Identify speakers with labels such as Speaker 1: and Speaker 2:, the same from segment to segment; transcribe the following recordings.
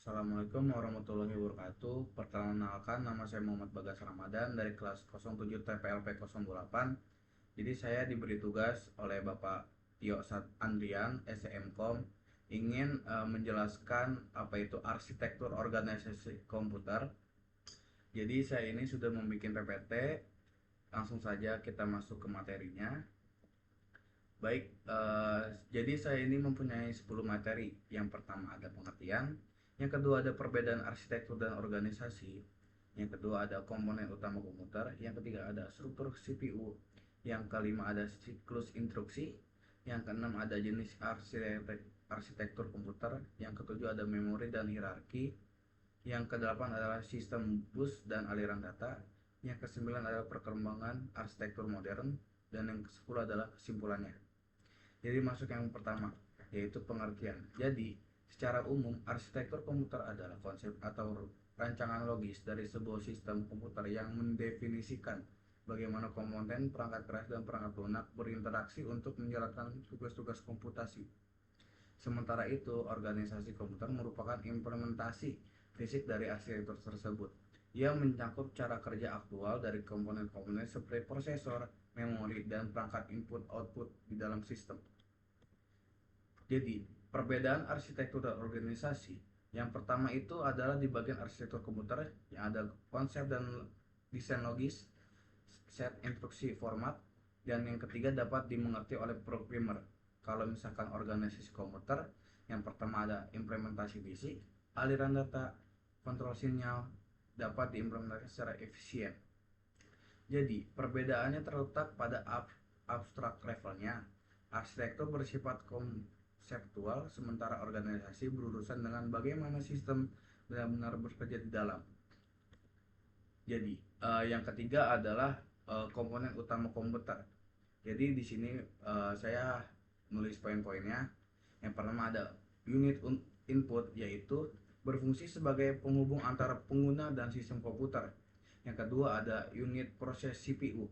Speaker 1: Assalamualaikum warahmatullahi wabarakatuh. Perkenalkan, nama saya Muhammad Bagas Ramadan dari kelas 07 TPLP 08. Jadi saya diberi tugas oleh Bapak Tio Andrian, SMKOM, ingin menjelaskan apa itu arsitektur organisasi komputer. Jadi saya ini sudah membuat PPT. Langsung saja kita masuk ke materinya. Baik, jadi saya ini mempunyai 10 materi. Yang pertama ada pengertian, yang kedua ada perbedaan arsitektur dan organisasi, yang kedua ada komponen utama komputer, yang ketiga ada struktur CPU, yang kelima ada siklus instruksi, yang keenam ada jenis arsitektur komputer, yang ketujuh ada memori dan hierarki, yang kedelapan adalah sistem bus dan aliran data, yang kesembilan adalah perkembangan arsitektur modern, dan yang kesepuluh adalah kesimpulannya. Jadi masuk yang pertama, yaitu pengertian. Jadi, secara umum, arsitektur komputer adalah konsep atau rancangan logis dari sebuah sistem komputer yang mendefinisikan bagaimana komponen, perangkat keras, dan perangkat lunak berinteraksi untuk menjalankan tugas-tugas komputasi. Sementara itu, organisasi komputer merupakan implementasi fisik dari arsitektur tersebut. Ia mencakup cara kerja aktual dari komponen-komponen seperti prosesor, memori, dan perangkat input-output di dalam sistem. Jadi, perbedaan arsitektur dan organisasi. Yang pertama itu adalah di bagian arsitektur komputer yang ada konsep dan desain logis, set instruksi format, dan yang ketiga dapat dimengerti oleh programmer. Kalau misalkan organisasi komputer, yang pertama ada implementasi fisik, aliran data, kontrol sinyal, dapat diimplementasikan secara efisien. Jadi, perbedaannya terletak pada abstrak levelnya. Arsitektur bersifat konseptual, sementara organisasi berurusan dengan bagaimana sistem benar-benar bekerja di dalam. Jadi, yang ketiga adalah komponen utama komputer. Jadi di sini saya nulis poin-poinnya. Yang pertama ada unit input, yaitu berfungsi sebagai penghubung antara pengguna dan sistem komputer. Yang kedua ada unit proses CPU,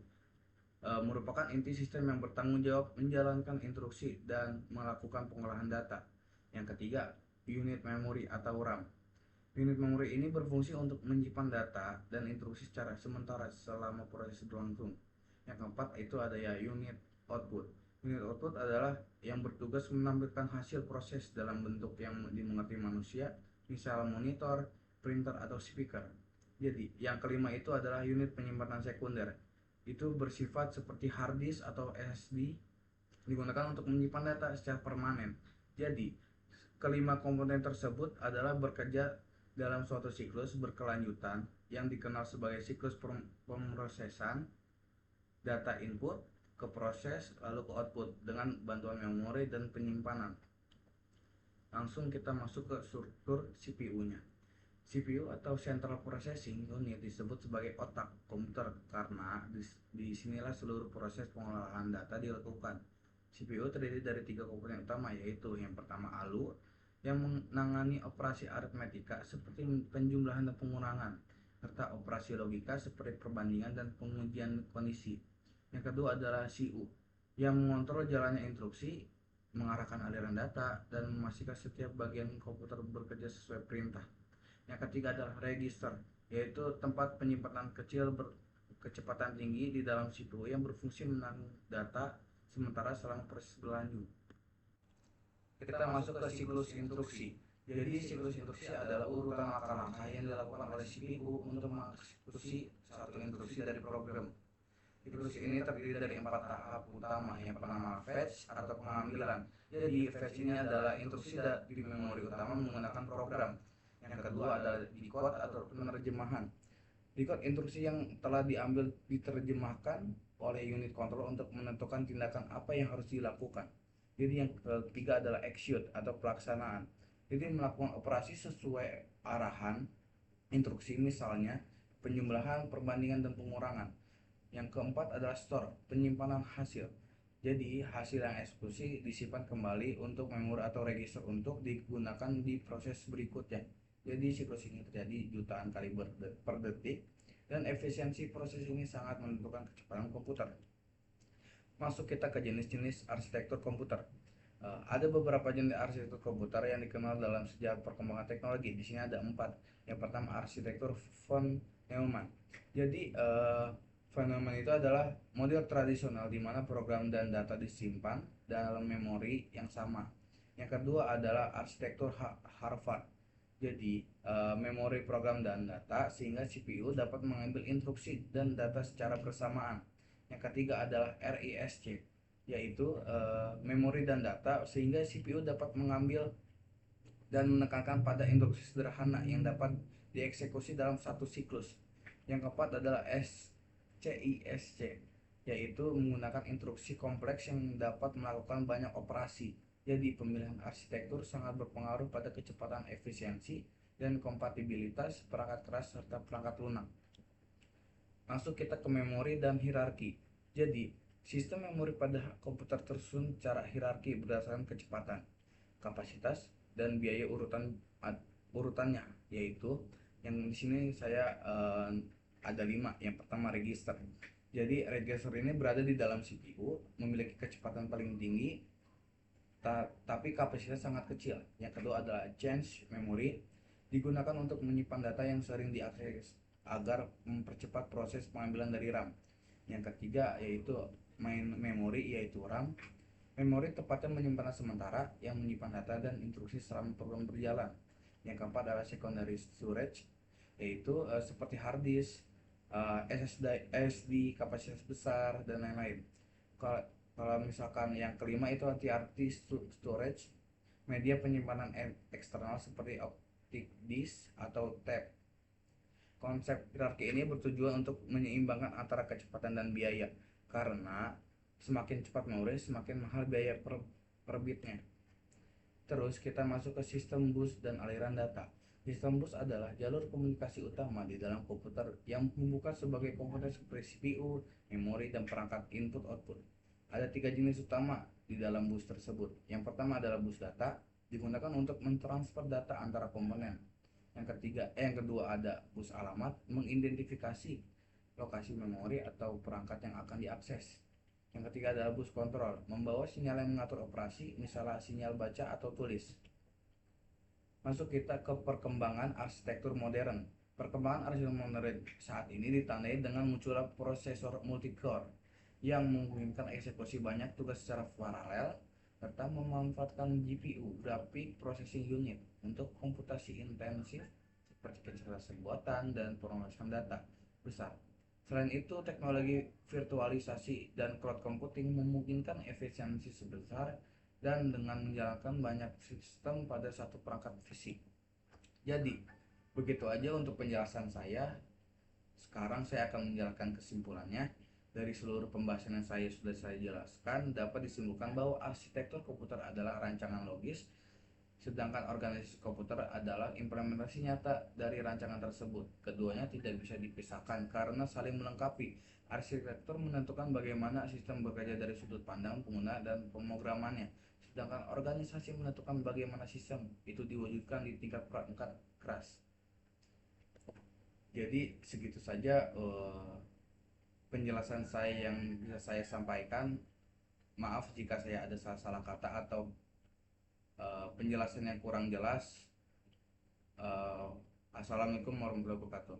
Speaker 1: merupakan inti sistem yang bertanggung jawab menjalankan instruksi dan melakukan pengolahan data. Yang ketiga, unit memori atau RAM. Unit memori ini berfungsi untuk menyimpan data dan instruksi secara sementara selama proses berlangsung. Yang keempat itu ada ya unit output. Unit output adalah yang bertugas menampilkan hasil proses dalam bentuk yang dimengerti manusia, misal monitor, printer, atau speaker. Jadi yang kelima itu adalah unit penyimpanan sekunder. Itu bersifat seperti hard disk atau SSD, digunakan untuk menyimpan data secara permanen. Jadi kelima komponen tersebut adalah bekerja dalam suatu siklus berkelanjutan yang dikenal sebagai siklus pemrosesan data input ke proses lalu ke output dengan bantuan memori dan penyimpanan. Langsung kita masuk ke struktur CPU-nya. CPU atau Central Processing Unit disebut sebagai otak komputer karena di sinilah seluruh proses pengolahan data dilakukan. CPU terdiri dari 3 komponen utama, yaitu yang pertama ALU yang menangani operasi aritmetika seperti penjumlahan dan pengurangan, serta operasi logika seperti perbandingan dan pengujian kondisi. Yang kedua adalah CU yang mengontrol jalannya instruksi, mengarahkan aliran data, dan memastikan setiap bagian komputer bekerja sesuai perintah. Yang ketiga adalah register, yaitu tempat penyimpanan kecil berkecepatan tinggi di dalam CPU yang berfungsi menahan data sementara selama proses berlanjut. Kita masuk ke siklus instruksi. Jadi siklus instruksi adalah urutan langkah-langkah yang dilakukan oleh CPU untuk mengeksekusi satu instruksi dari program. Siklus ini terdiri dari 4 tahap utama. Yang pertama fetch atau pengambilan. Jadi fetch ini adalah instruksi dari memori utama menggunakan program. Yang kedua adalah decode atau penerjemahan. Decode instruksi yang telah diambil diterjemahkan oleh unit kontrol untuk menentukan tindakan apa yang harus dilakukan. Jadi yang ketiga adalah execute atau pelaksanaan. Jadi melakukan operasi sesuai arahan instruksi, misalnya penjumlahan, perbandingan, dan pengurangan. Yang keempat adalah store, penyimpanan hasil. Jadi hasil yang eksekusi disimpan kembali untuk memori atau register untuk digunakan di proses berikutnya. Jadi siklus ini terjadi jutaan kali per detik dan efisiensi proses ini sangat menentukan kecepatan komputer. Masuk kita ke jenis-jenis arsitektur komputer. Ada beberapa jenis arsitektur komputer yang dikenal dalam sejarah perkembangan teknologi. Di sini ada 4. Yang pertama arsitektur von Neumann. Jadi von Neumann itu adalah model tradisional di mana program dan data disimpan dalam memori yang sama. Yang kedua adalah arsitektur Harvard. Jadi memori program dan data sehingga CPU dapat mengambil instruksi dan data secara bersamaan. Yang ketiga adalah RISC, yaitu memori dan data sehingga CPU dapat mengambil dan menekankan pada instruksi sederhana yang dapat dieksekusi dalam satu siklus. Yang keempat adalah SCISC, yaitu menggunakan instruksi kompleks yang dapat melakukan banyak operasi. Jadi pemilihan arsitektur sangat berpengaruh pada kecepatan, efisiensi, dan kompatibilitas perangkat keras serta perangkat lunak. Masuk kita ke memori dan hierarki. Jadi, sistem memori pada komputer tersusun secara hierarki berdasarkan kecepatan, kapasitas, dan biaya urutannya, yaitu yang di sini saya ada 5. Yang pertama register. Jadi register ini berada di dalam CPU, memiliki kecepatan paling tinggi, tapi kapasitas sangat kecil. Yang kedua adalah change memory, digunakan untuk menyimpan data yang sering diakses agar mempercepat proses pengambilan dari RAM. Yang ketiga yaitu main memory, yaitu RAM. Memori tepatnya menyimpan sementara yang menyimpan data dan instruksi selama program berjalan. Yang keempat adalah secondary storage, yaitu seperti hard disk, SSD kapasitas besar dan lain-lain. Kalau misalkan yang kelima itu TRT storage, media penyimpanan eksternal seperti optic disk atau tape. Konsep hierarki ini bertujuan untuk menyeimbangkan antara kecepatan dan biaya, karena semakin cepat memori semakin mahal biaya per bitnya. Terus kita masuk ke sistem bus dan aliran data. Sistem bus adalah jalur komunikasi utama di dalam komputer yang membuka sebagai komponen seperti CPU, memori, dan perangkat input-output. Ada 3 jenis utama di dalam bus tersebut. Yang pertama adalah bus data, digunakan untuk mentransfer data antara komponen. Yang kedua ada bus alamat, mengidentifikasi lokasi memori atau perangkat yang akan diakses. Yang ketiga adalah bus kontrol, membawa sinyal yang mengatur operasi, misalnya sinyal baca atau tulis. Masuk kita ke perkembangan arsitektur modern. Perkembangan arsitektur modern saat ini ditandai dengan munculnya prosesor multicore yang memungkinkan eksekusi banyak tugas secara paralel serta memanfaatkan GPU (Graphic Processing Unit) untuk komputasi intensif seperti kecerdasan buatan dan pemrosesan data besar. Selain itu, teknologi virtualisasi dan cloud computing memungkinkan efisiensi sebesar dan dengan menjalankan banyak sistem pada satu perangkat fisik. Jadi, begitu aja untuk penjelasan saya. Sekarang saya akan menjelaskan kesimpulannya. Dari seluruh pembahasan yang sudah saya jelaskan, dapat disimpulkan bahwa arsitektur komputer adalah rancangan logis, sedangkan organisasi komputer adalah implementasi nyata dari rancangan tersebut. Keduanya tidak bisa dipisahkan karena saling melengkapi. Arsitektur menentukan bagaimana sistem bekerja dari sudut pandang pengguna dan pemrogramannya, sedangkan organisasi menentukan bagaimana sistem itu diwujudkan di tingkat perangkat keras. Jadi segitu saja penjelasan saya yang bisa saya sampaikan. Maaf jika saya ada salah-salah kata atau penjelasan yang kurang jelas. Assalamualaikum warahmatullahi wabarakatuh.